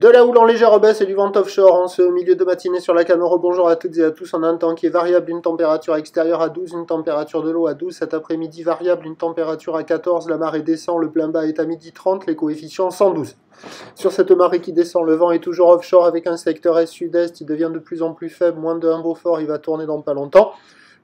De la houle en légère baisse et du vent offshore en ce milieu de matinée sur la Camaro. Bonjour à toutes et à tous. On a un temps qui est variable, une température extérieure à 12, une température de l'eau à 12. Cet après-midi variable, une température à 14. La marée descend, le plein bas est à midi 30, les coefficients 112. Sur cette marée qui descend, le vent est toujours offshore avec un secteur est-sud-est. Il devient de plus en plus faible, moins de 1 Beaufort, il va tourner dans pas longtemps.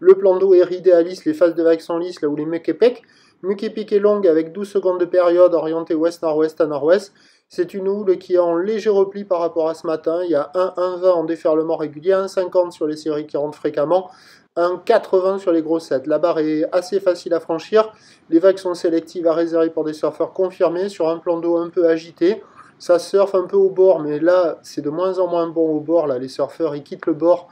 Le plan d'eau est ridé à lisse, les phases de vagues sont lisses, là où les Mukepec. Mukepec est longue avec 12 secondes de période, orientée ouest-nord-ouest à nord-ouest. C'est une houle qui est en léger repli par rapport à ce matin. Il y a un 1,20 en déferlement régulier, un 50 sur les séries qui rentrent fréquemment, un 80 sur les grossettes. La barre est assez facile à franchir. Les vagues sont sélectives à réserver pour des surfeurs confirmés sur un plan d'eau un peu agité. Ça surfe un peu au bord, mais là, c'est de moins en moins bon au bord. Là, les surfeurs, ils quittent le bord.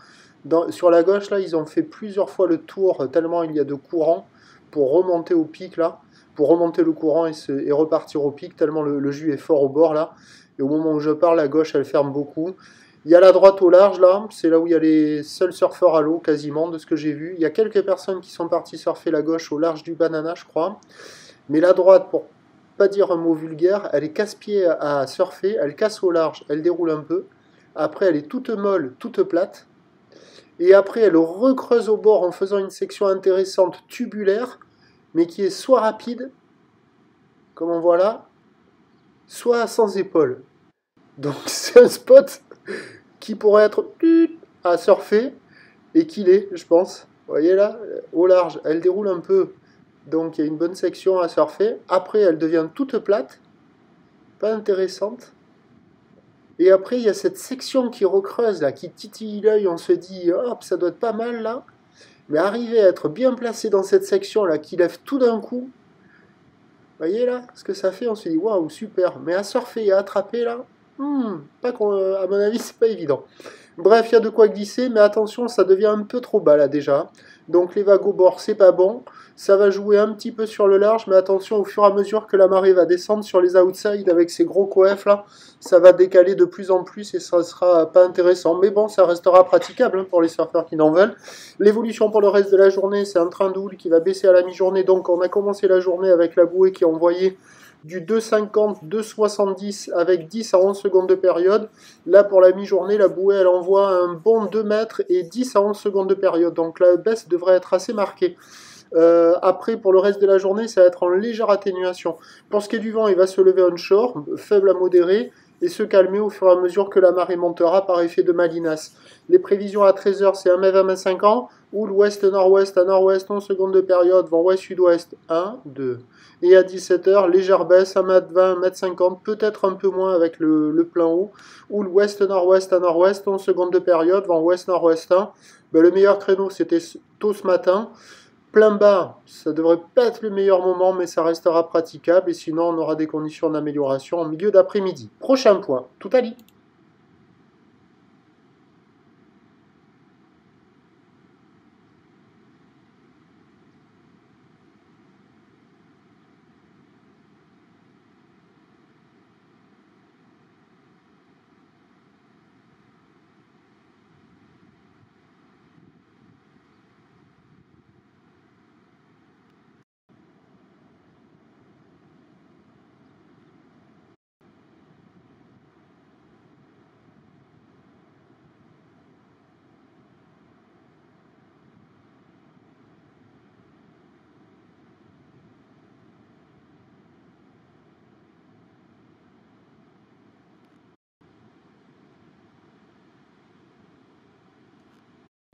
Sur la gauche, là, ils ont fait plusieurs fois le tour, tellement il y a de courant pour remonter au pic, là. Pour remonter le courant et repartir au pic, tellement le jus est fort au bord, là. Et au moment où je parle, la gauche, elle ferme beaucoup. Il y a la droite au large, là. C'est là où il y a les seuls surfeurs à l'eau, quasiment, de ce que j'ai vu. Il y a quelques personnes qui sont parties surfer la gauche au large du Banana, je crois. Mais la droite, pour pas dire un mot vulgaire, elle est casse-pied à surfer, elle casse au large, elle déroule un peu. Après, elle est toute molle, toute plate. Et après, elle recreuse au bord en faisant une section intéressante tubulaire, mais qui est soit rapide, comme on voit là, soit sans épaule. Donc c'est un spot qui pourrait être à surfer, et qu'il est, je pense. Vous voyez là, au large, elle déroule un peu, donc il y a une bonne section à surfer. Après, elle devient toute plate, pas intéressante. Et après, il y a cette section qui recreuse, là, qui titille l'œil, on se dit, hop, ça doit être pas mal là. Mais arriver à être bien placé dans cette section-là, qui lève tout d'un coup, vous voyez là, ce que ça fait, on se dit, waouh, super. Mais à surfer et à attraper là, pas à mon avis, c'est pas évident. Bref, il y a de quoi glisser, mais attention, ça devient un peu trop bas là déjà. Donc les vagues au bord, c'est pas bon. Ça va jouer un petit peu sur le large, mais attention, au fur et à mesure que la marée va descendre sur les outsides avec ces gros coefs là, ça va décaler de plus en plus et ça sera pas intéressant. Mais bon, ça restera praticable pour les surfeurs qui n'en veulent. L'évolution pour le reste de la journée, c'est un train de houle qui va baisser à la mi-journée. Donc on a commencé la journée avec la bouée qui a envoyé du 2,50, 2,70 avec 10 à 11 secondes de période. Là, pour la mi-journée, la bouée, elle envoie un bon 2 mètres et 10 à 11 secondes de période. Donc la baisse devrait être assez marquée. Après, pour le reste de la journée, ça va être en légère atténuation. Pour ce qui est du vent, il va se lever onshore, faible à modéré, et se calmer au fur et à mesure que la marée montera par effet de Malinas. Les prévisions à 13h, c'est 1m20, 1m50, ou l'ouest-nord-ouest à nord-ouest, 11 secondes de période, vent ouest-sud-ouest, 1, 2. Et à 17h, légère baisse, 1m20, 1m50, peut-être un peu moins avec le plein haut, ou l'ouest-nord-ouest à nord-ouest, 11 secondes de période, vent ouest-nord-ouest 1. Le meilleur créneau, c'était tôt ce matin. Plein bas, ça devrait pas être le meilleur moment, mais ça restera praticable. Et sinon, on aura des conditions d'amélioration en milieu d'après-midi. Prochain point, tout à l'heure.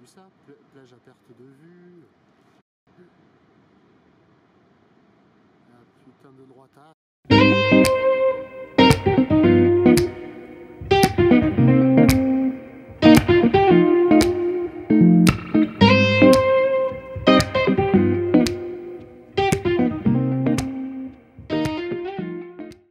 Ça, plage à perte de vue. Un putain de droitage.